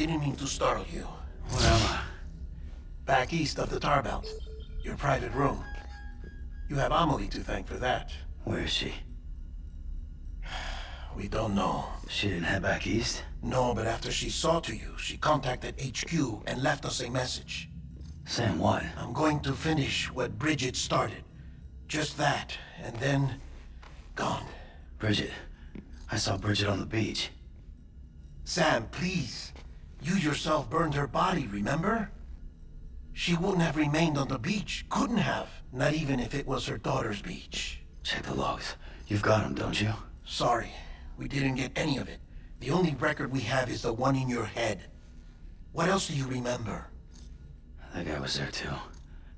didn't mean to startle you. Where am I? Back east of the tar belt. Your private room. You have Amelie to thank for that. Where is she? We don't know. She didn't head back east? No, but after she saw to you, she contacted HQ and left us a message. Saying what? I'm going to finish what Bridget started. Just that, and then... gone. Bridget. I saw Bridget on the beach. Sam, please. You yourself burned her body, remember? She wouldn't have remained on the beach. Couldn't have. Not even if it was her daughter's beach. Check the logs. You've got them, don't you? Sorry. We didn't get any of it. The only record we have is the one in your head. What else do you remember? That guy was there too.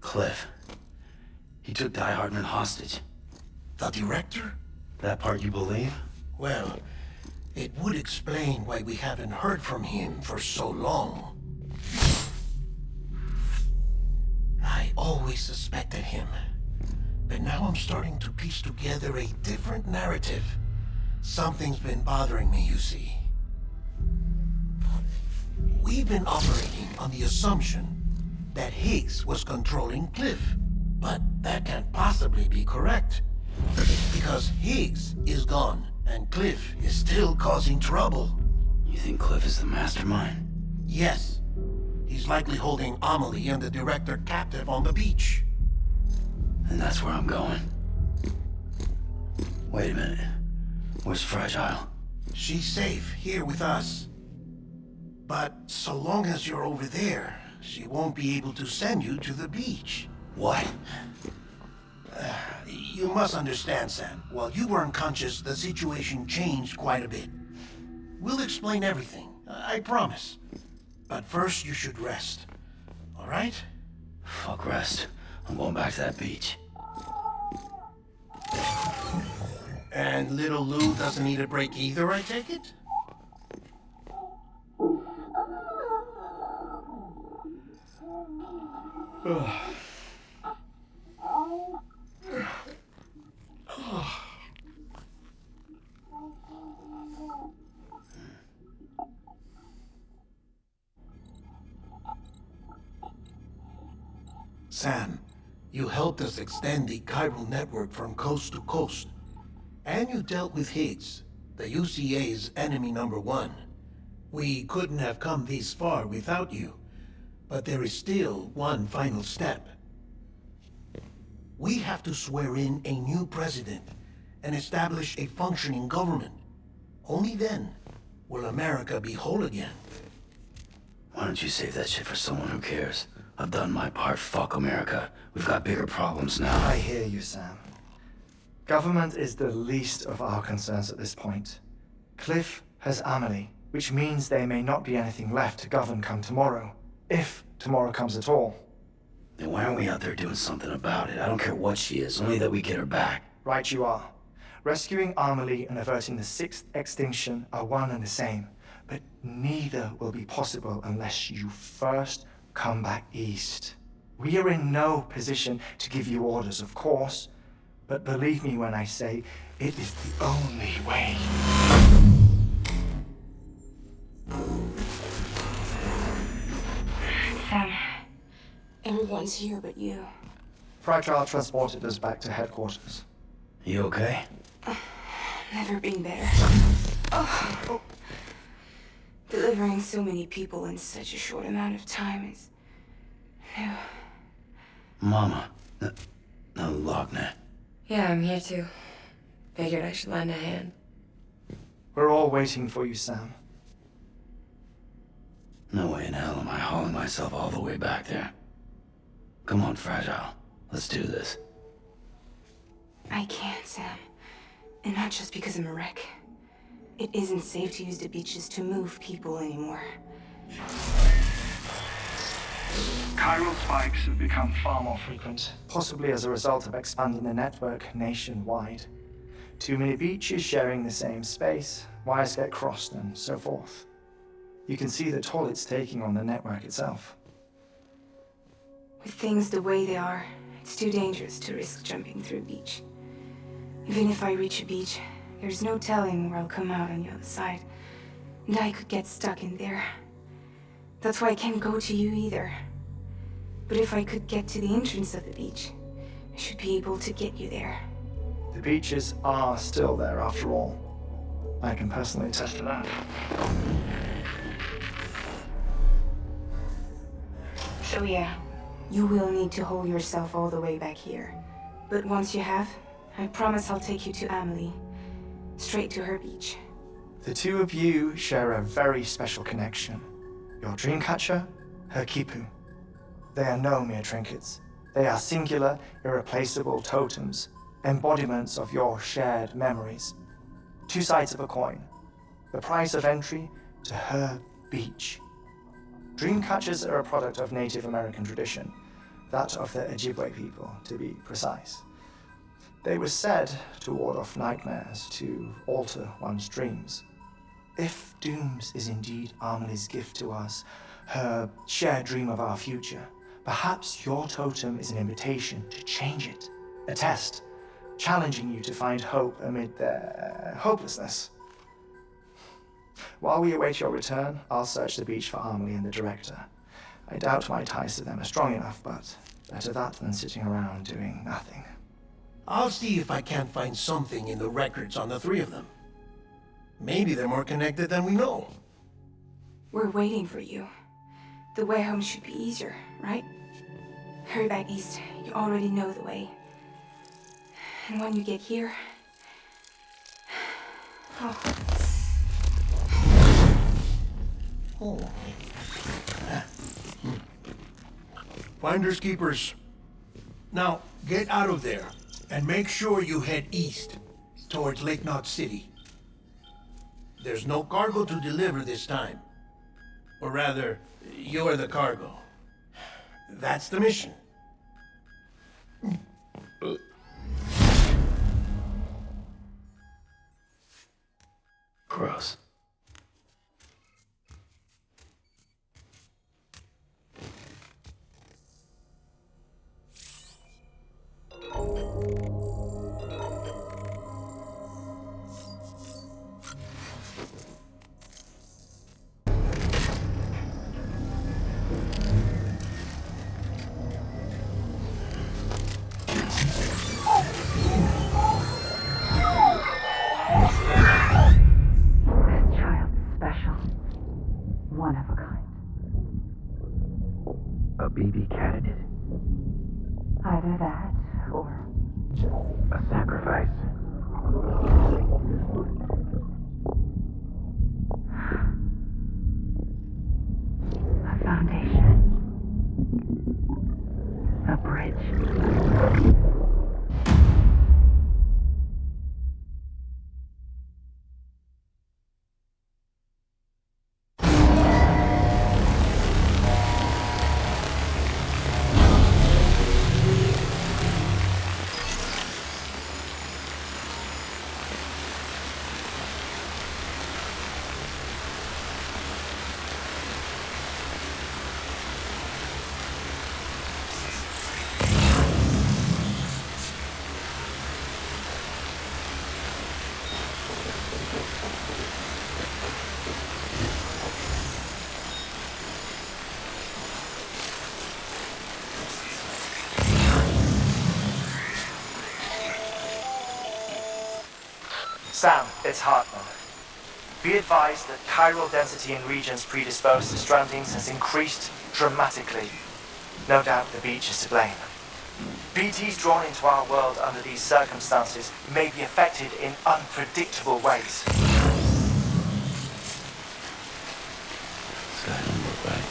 Cliff. He took Die Hartman hostage. The director? That part you believe? Well, it would explain why we haven't heard from him for so long. I always suspected him. But now I'm starting to piece together a different narrative. Something's been bothering me, you see. We've been operating on the assumption that Higgs was controlling Cliff. But that can't possibly be correct. Because Higgs is gone, and Cliff is still causing trouble. You think Cliff is the mastermind? Yes. He's likely holding Amelie and the director captive on the beach. And that's where I'm going. Wait a minute. Where's Fragile? She's safe here with us. But so long as you're over there, she won't be able to send you to the beach. What? You must understand, Sam. While you were unconscious, the situation changed quite a bit. We'll explain everything, I promise. But first, you should rest. All right? Fuck rest. I'm going back to that beach. And little Lou doesn't need a break either, I take it? Sam, you helped us extend the chiral network from coast to coast. And you dealt with Higgs, the UCA's enemy #1. We couldn't have come this far without you, but there is still one final step. We have to swear in a new president and establish a functioning government. Only then will America be whole again. Why don't you save that shit for someone who cares? I've done my part. Fuck America. We've got bigger problems now. I hear you, Sam. Government is the least of our concerns at this point. Cliff has Amelie, which means there may not be anything left to govern come tomorrow. If tomorrow comes at all. Then why aren't we out there doing something about it? I don't care what she is, only that we get her back. Right you are. Rescuing Amelie and averting the 6th extinction are one and the same. But neither will be possible unless you first come back east. We are in no position to give you orders, of course. But believe me when I say, it is the only way. Sam, everyone's here but you. Fragile transported us back to headquarters. You okay? Never been better. Oh. Delivering so many people in such a short amount of time is new. Mama. No, Logne. Yeah, I'm here too. Figured I should lend a hand. We're all waiting for you, Sam. No way in hell am I hauling myself all the way back there. Come on, Fragile. Let's do this. I can't, Sam. And not just because I'm a wreck. It isn't safe to use the beaches to move people anymore. Chiral spikes have become far more frequent, possibly as a result of expanding the network nationwide. Too many beaches sharing the same space, wires get crossed, and so forth. You can see the toll it's taking on the network itself. With things the way they are, it's too dangerous to risk jumping through a beach. Even if I reach a beach, there's no telling where I'll come out on the other side. And I could get stuck in there. That's why I can't go to you either. But if I could get to the entrance of the beach, I should be able to get you there. The beaches are still there after all. I can personally attest to that. So yeah, you will need to hold yourself all the way back here. But once you have, I promise I'll take you to Amelie. Straight to her beach. The two of you share a very special connection. Your dreamcatcher, her kipu. They are no mere trinkets. They are singular, irreplaceable totems, embodiments of your shared memories. Two sides of a coin. The price of entry to her beach. Dreamcatchers are a product of Native American tradition, that of the Ojibwe people, to be precise. They were said to ward off nightmares, to alter one's dreams. If Dooms is indeed Amelie's gift to us, her shared dream of our future, perhaps your totem is an invitation to change it, a test, challenging you to find hope amid their hopelessness. While we await your return, I'll search the beach for Amelie and the director. I doubt my ties to them are strong enough, but better that than sitting around doing nothing. I'll see if I can't find something in the records on the three of them. Maybe they're more connected than we know. We're waiting for you. The way home should be easier, right? Hurry back east. You already know the way. And when you get here... Oh. Finders keepers. Now, get out of there, and make sure you head east, towards Lake Knot City. There's no cargo to deliver this time. Or rather, you're the cargo. That's the mission. Gross. This child is special. One of a kind. A BB candidate. Either that, or A sacrifice. a foundation. A bridge. Sam, it's Hartman. Be advised that chiral density in regions predisposed to strandings has increased dramatically. No doubt the beach is to blame. BTs drawn into our world under these circumstances may be affected in unpredictable ways. Sky don't look right.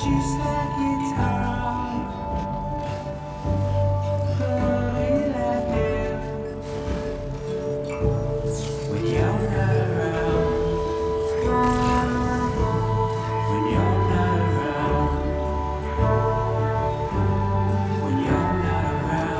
just like guitar. Boy, I do when you're not around. When you're not around. When you're not around. When you're not around.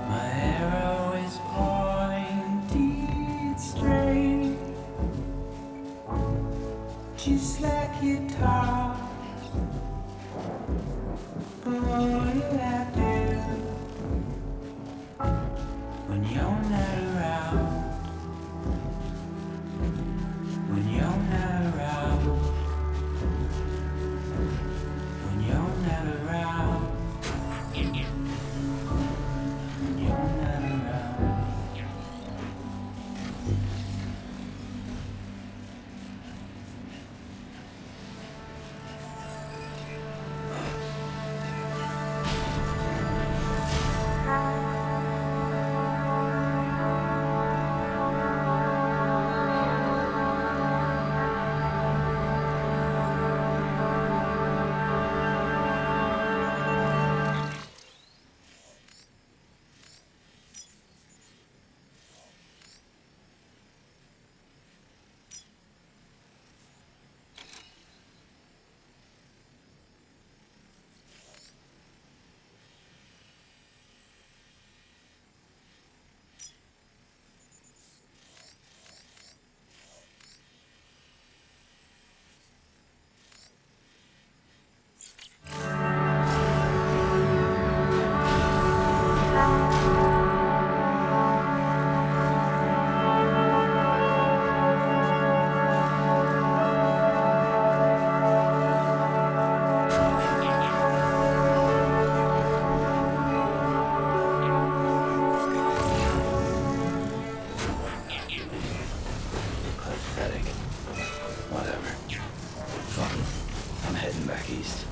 My arrow is pointed straight, just like guitar. Boy, I do when you're not around. When you're not around. When you're not around. When you're not around. Pathetic. Whatever. Fuck it. I'm heading back east.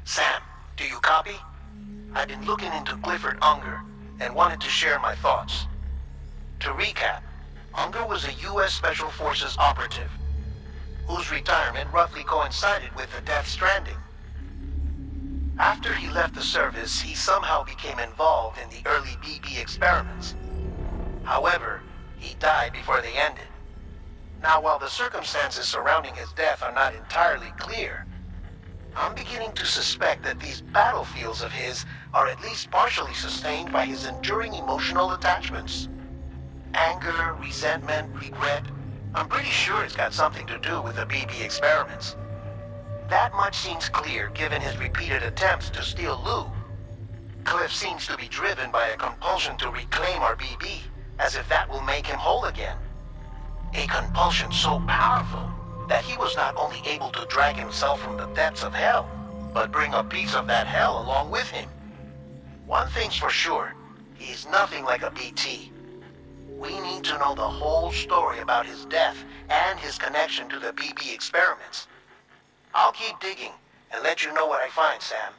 Sam, do you copy? I've been looking into Clifford Unger and wanted to share my thoughts. To recap, Unger was a U.S. Special Forces operative whose retirement roughly coincided with the death Stranding. After he left the service, he somehow became involved in the early BB experiments. However, he died before they ended. Now, while the circumstances surrounding his death are not entirely clear, I'm beginning to suspect that these battlefields of his are at least partially sustained by his enduring emotional attachments. Anger, resentment, regret. I'm pretty sure it's got something to do with the BB experiments. That much seems clear given his repeated attempts to steal Lou. Cliff seems to be driven by a compulsion to reclaim our BB, as if that will make him whole again. A compulsion so powerful that he was not only able to drag himself from the depths of hell, but bring a piece of that hell along with him. One thing's for sure, he's nothing like a BT. We need to know the whole story about his death and his connection to the BB experiments. I'll keep digging and let you know what I find, Sam.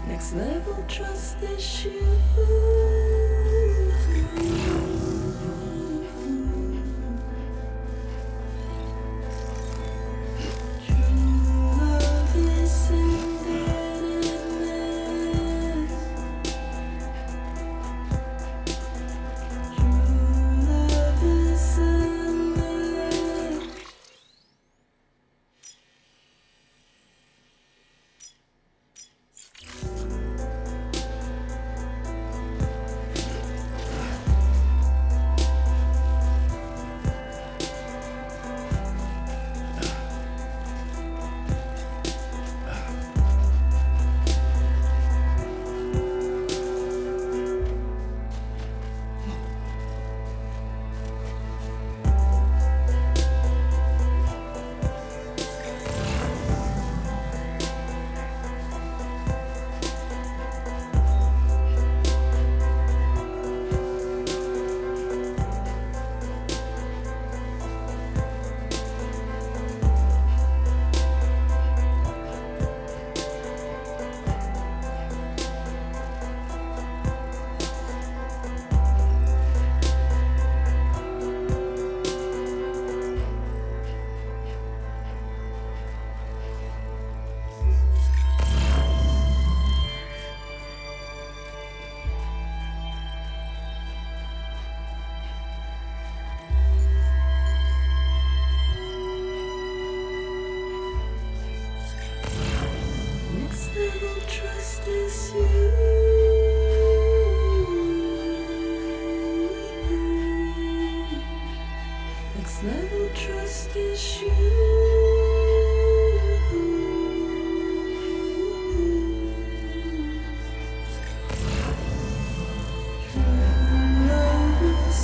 Next level trust issue. Trust is you. Next level trust is you. Love is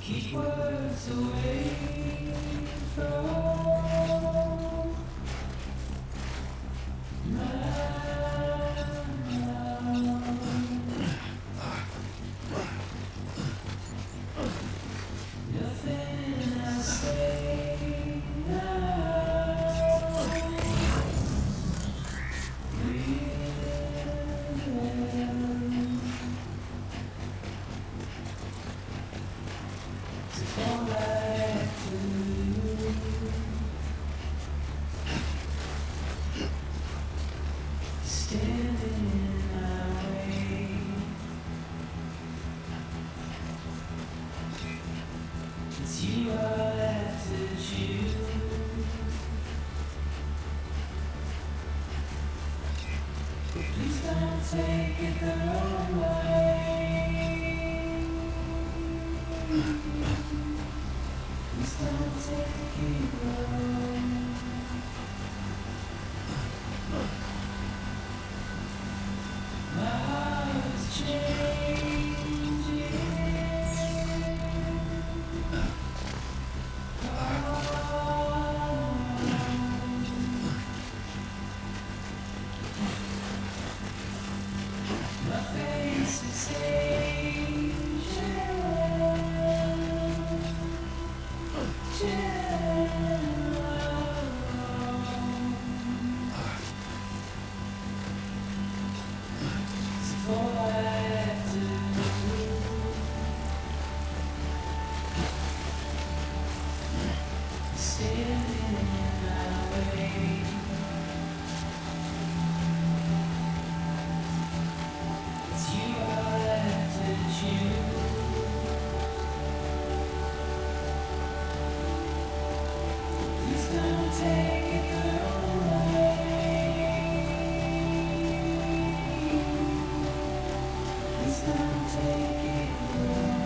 keep words away from my mouth. Nothing I say now will to fall back to you. It's you I have to choose. Please don't take it the wrong way. Please don't take it wrong. My heart is changing. My face is aging. So all I have to do is stand in my way. It's you I have to choose. Please don't take it the wrong way. Please don't take it wrong.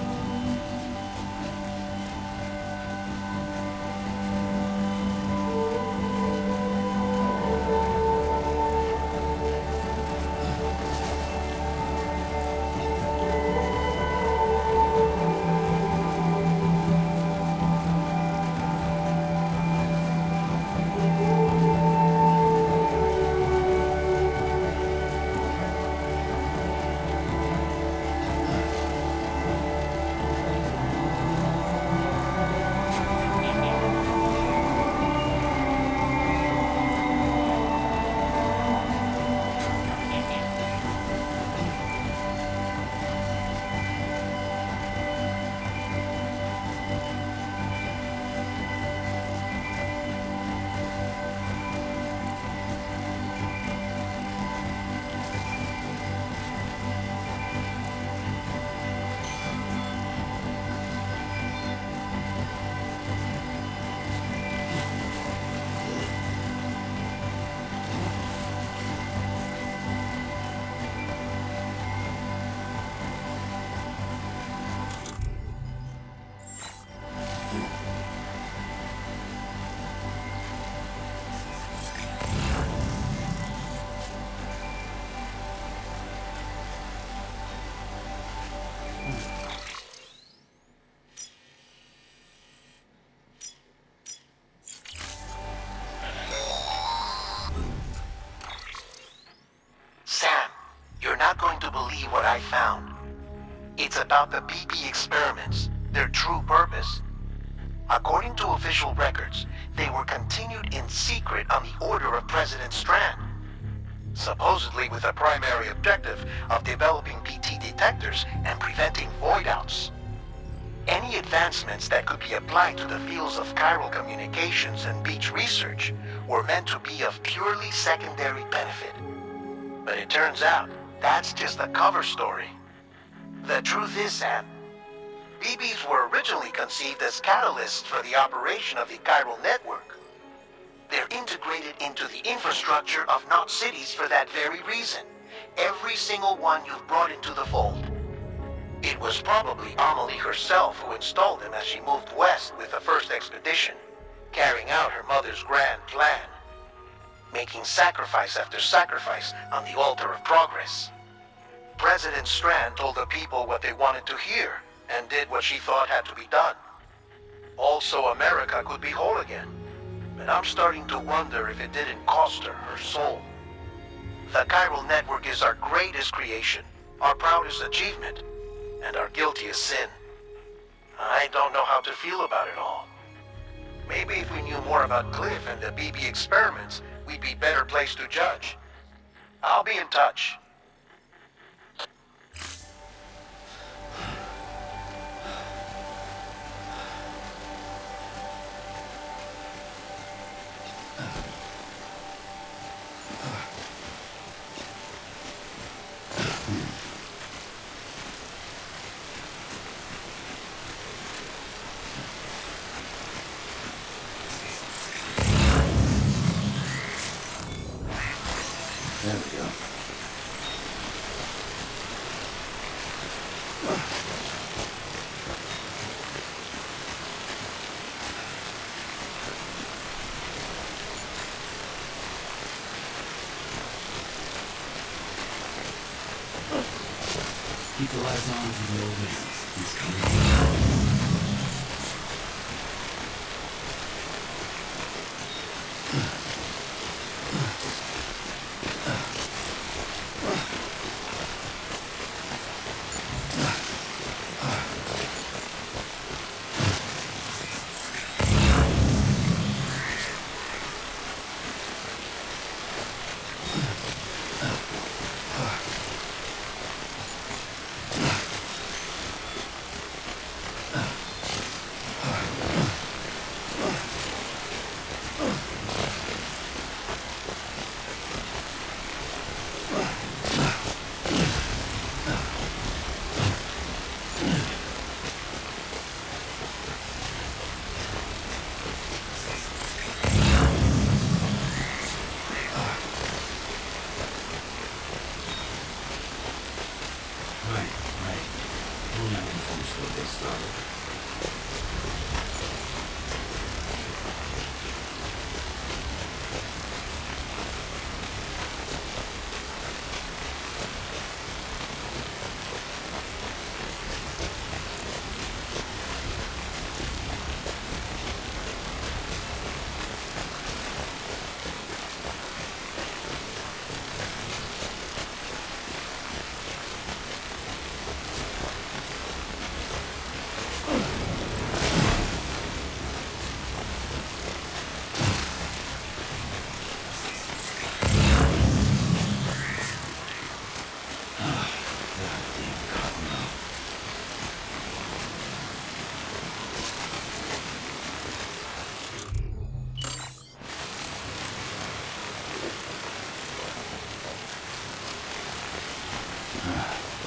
Sam, you're not going to believe what I found. It's about the BP experiments, their true purpose. According to official records, they were continued in secret on the order of President Strand, supposedly with a primary objective of developing PT detectors and preventing void-outs. Any advancements that could be applied to the fields of chiral communications and beach research were meant to be of purely secondary benefit. But it turns out, that's just a cover story. The truth is, Sam, BBs were originally conceived as catalysts for the operation of the chiral network. They're integrated into the infrastructure of Knot cities for that very reason. Every single one you've brought into the fold. It was probably Amelie herself who installed them as she moved west with the first expedition, carrying out her mother's grand plan, making sacrifice after sacrifice on the altar of progress. President Strand told the people what they wanted to hear, and did what she thought had to be done. Also, America could be whole again. But I'm starting to wonder if it didn't cost her her soul. The chiral network is our greatest creation, our proudest achievement, and our guiltiest sin. I don't know how to feel about it all. Maybe if we knew more about Cliff and the BB experiments, we'd be better placed to judge. I'll be in touch. the lights on for the old man. He's coming. Right. Only I can finish what they started.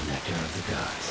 Nectar of the gods.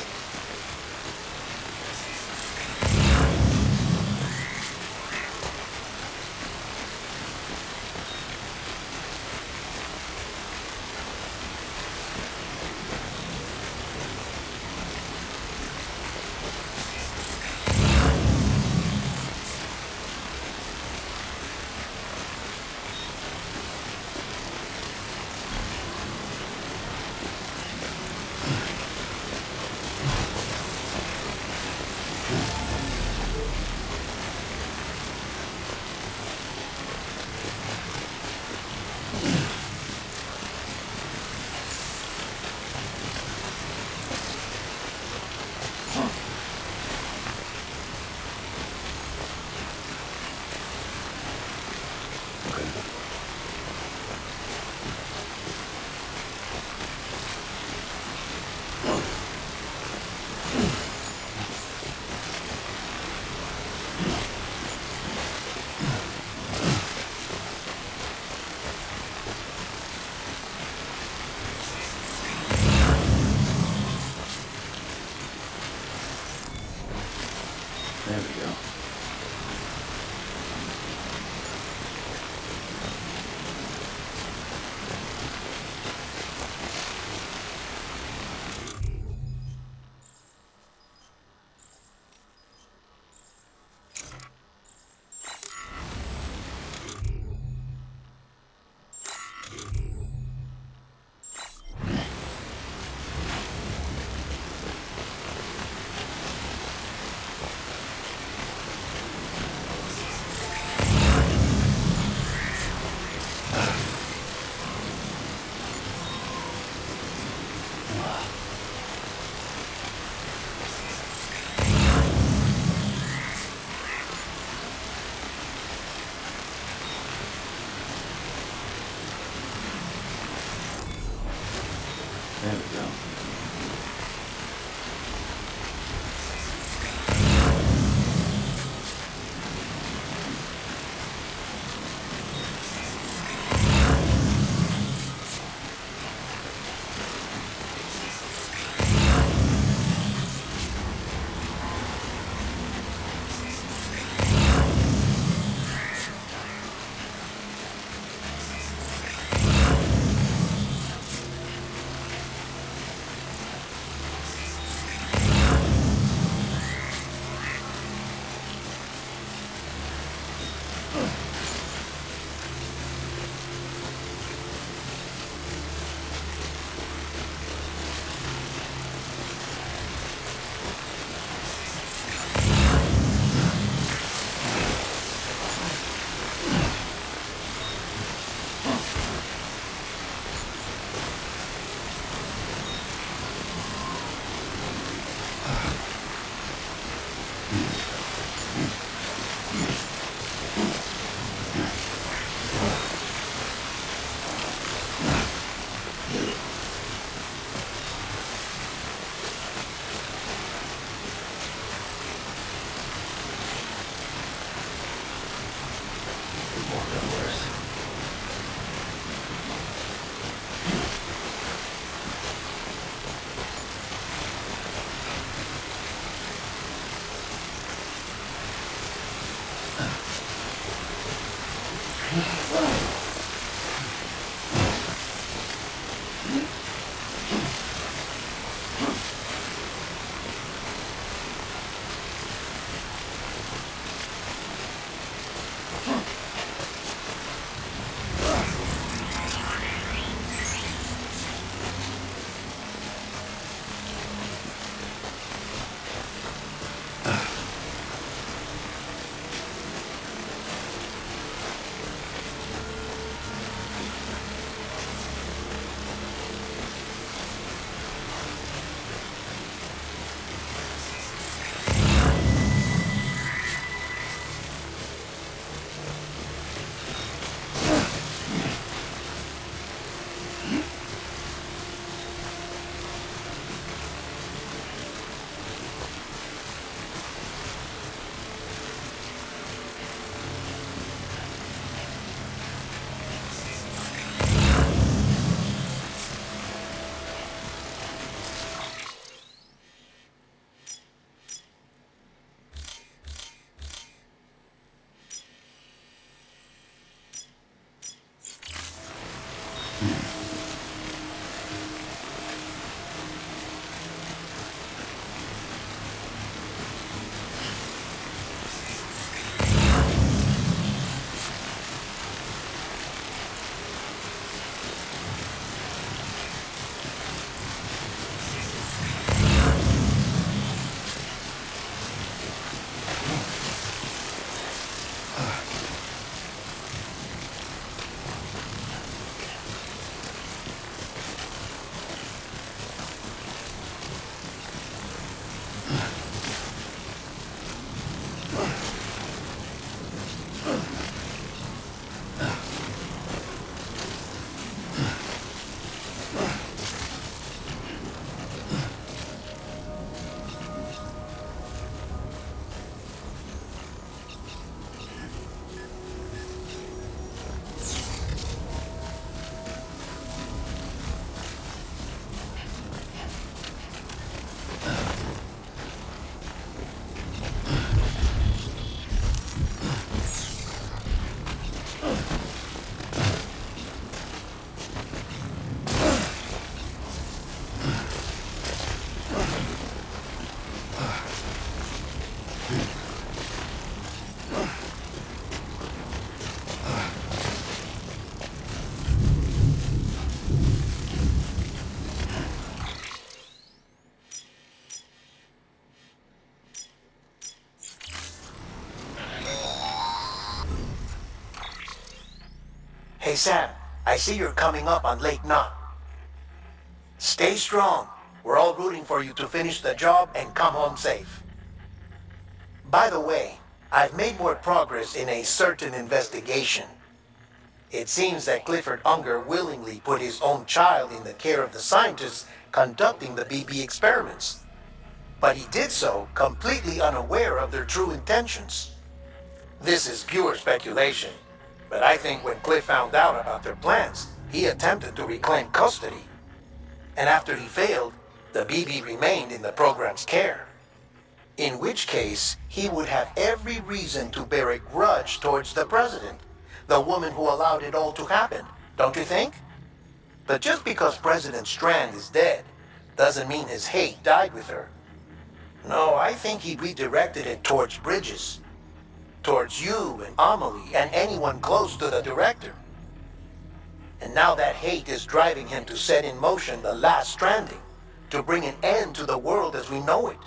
There we go. Hey Sam, I see you're coming up on Lake Knot. Stay strong. We're all rooting for you to finish the job and come home safe. By the way, I've made more progress in a certain investigation. It seems that Clifford Unger willingly put his own child in the care of the scientists conducting the BB experiments. But he did so completely unaware of their true intentions. This is pure speculation, but I think when Cliff found out about their plans, he attempted to reclaim custody. And after he failed, the BB remained in the program's care. In which case, he would have every reason to bear a grudge towards the president, the woman who allowed it all to happen, don't you think? But just because President Strand is dead, doesn't mean his hate died with her. No, I think he redirected it towards Bridges. Towards you and Amelie and anyone close to the director. And now that hate is driving him to set in motion the last Stranding, to bring an end to the world as we know it.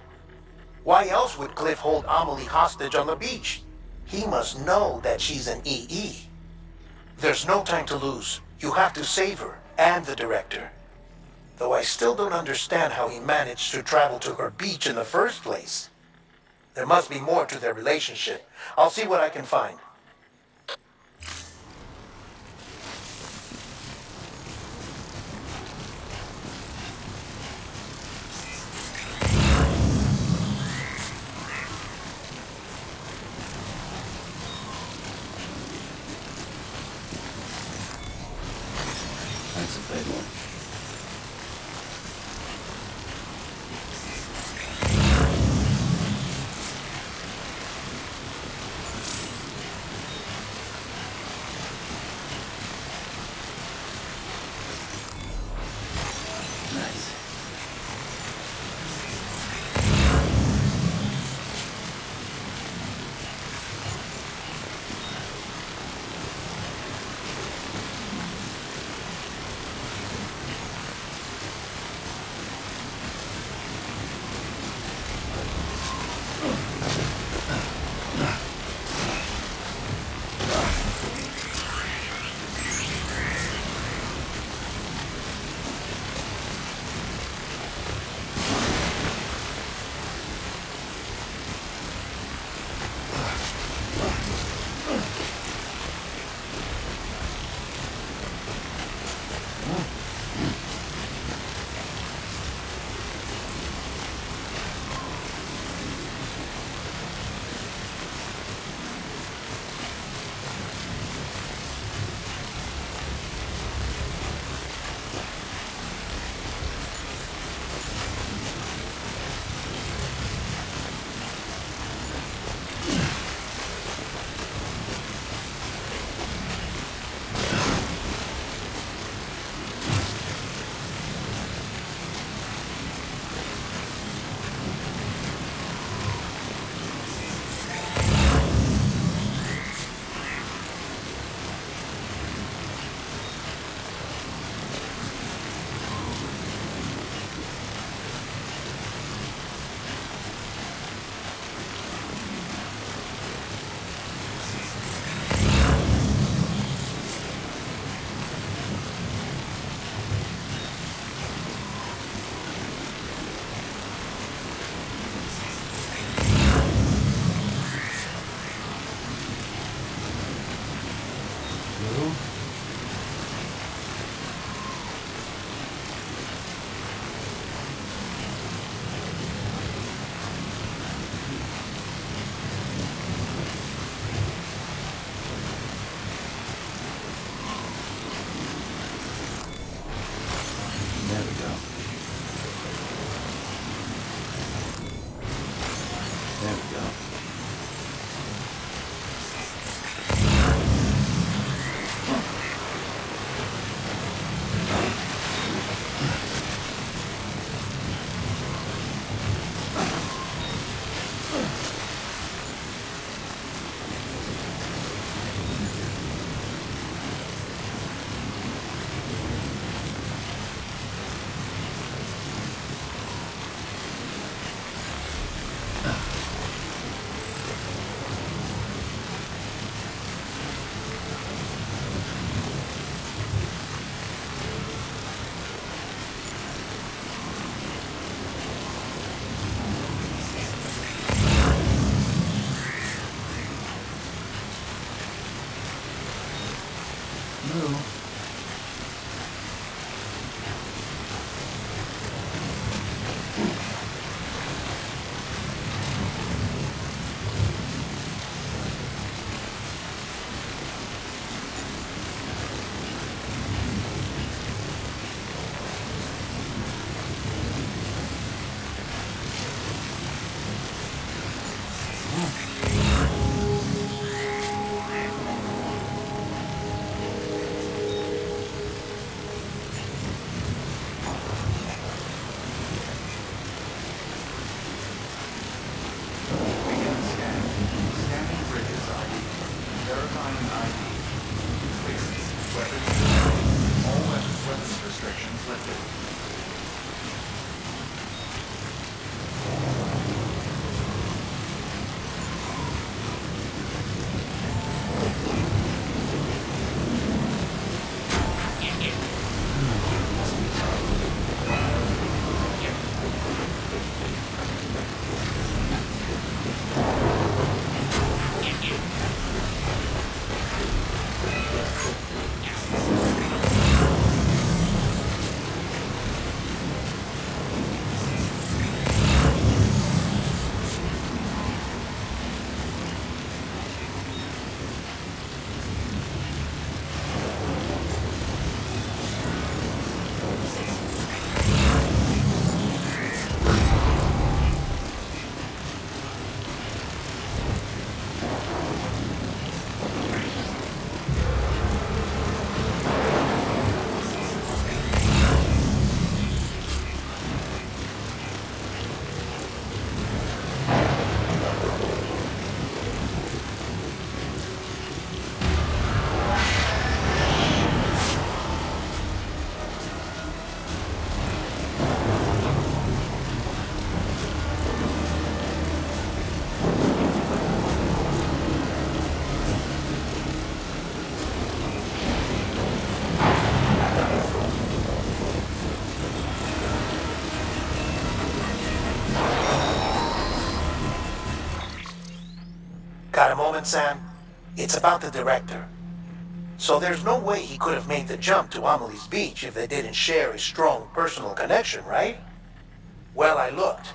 Why else would Cliff hold Amelie hostage on the beach? He must know that she's an EE. There's no time to lose. You have to save her and the director. Though I still don't understand how he managed to travel to her beach in the first place. There must be more to their relationship. I'll see what I can find. That's a big one. who. Got a moment, Sam? It's about the director. So there's no way he could have made the jump to Amelie's Beach if they didn't share a strong personal connection, right? Well, I looked,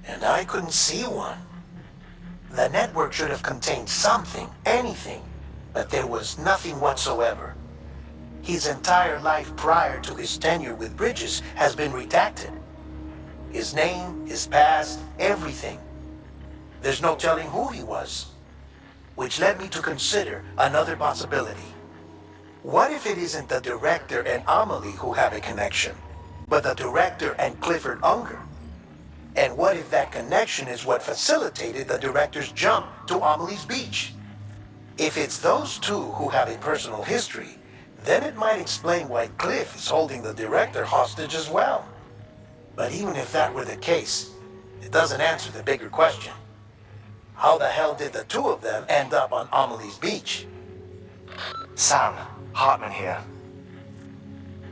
and I couldn't see one. The network should have contained something, anything, but there was nothing whatsoever. His entire life prior to his tenure with Bridges has been redacted. His name, his past, everything. There's no telling who he was. Which led me to consider another possibility. What if it isn't the director and Amelie who have a connection, but the director and Clifford Unger? And what if that connection is what facilitated the director's jump to Amelie's Beach? If it's those two who have a personal history, then it might explain why Cliff is holding the director hostage as well. But even if that were the case, it doesn't answer the bigger question. How the hell did the two of them end up on Amelie's Beach? Sam, Hartman here.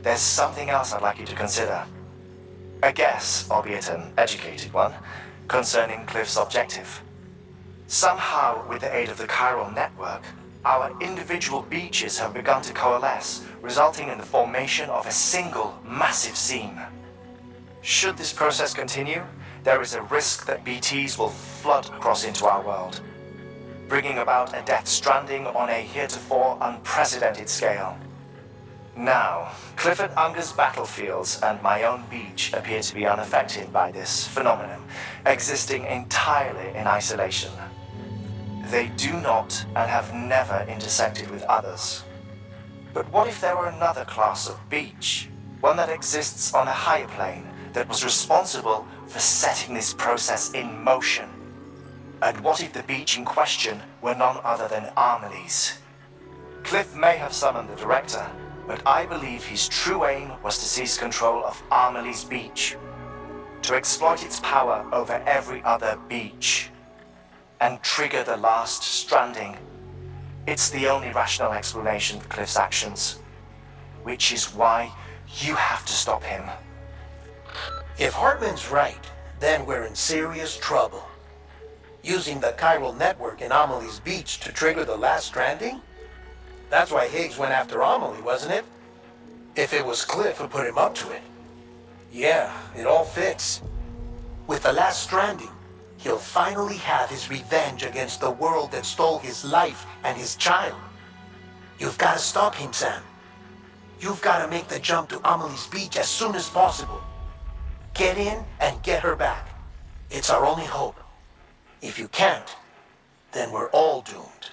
There's something else I'd like you to consider. A guess, albeit an educated one, concerning Cliff's objective. Somehow, with the aid of the chiral network, our individual beaches have begun to coalesce, resulting in the formation of a single massive seam. Should this process continue, there is a risk that BTs will flood across into our world, bringing about a death stranding on a heretofore unprecedented scale. Now, Clifford Unger's battlefields and my own beach appear to be unaffected by this phenomenon, existing entirely in isolation. They do not and have never intersected with others. But what if there were another class of beach, one that exists on a higher plane, that was responsible for setting this process in motion? And what if the beach in question were none other than Amelie's? Cliff may have summoned the director, but I believe his true aim was to seize control of Amelie's Beach, to exploit its power over every other beach, and trigger the last stranding. It's the only rational explanation for Cliff's actions, which is why you have to stop him. If Hartman's right, then we're in serious trouble. Using the chiral network in Amelie's Beach to trigger the last stranding? That's why Higgs went after Amelie, wasn't it? If it was Cliff who put him up to it. Yeah, it all fits. With the last Stranding, he'll finally have his revenge against the world that stole his life and his child. You've got to stop him, Sam. You've got to make the jump to Amelie's beach as soon as possible. Get in and get her back. It's our only hope. If you can't, then we're all doomed.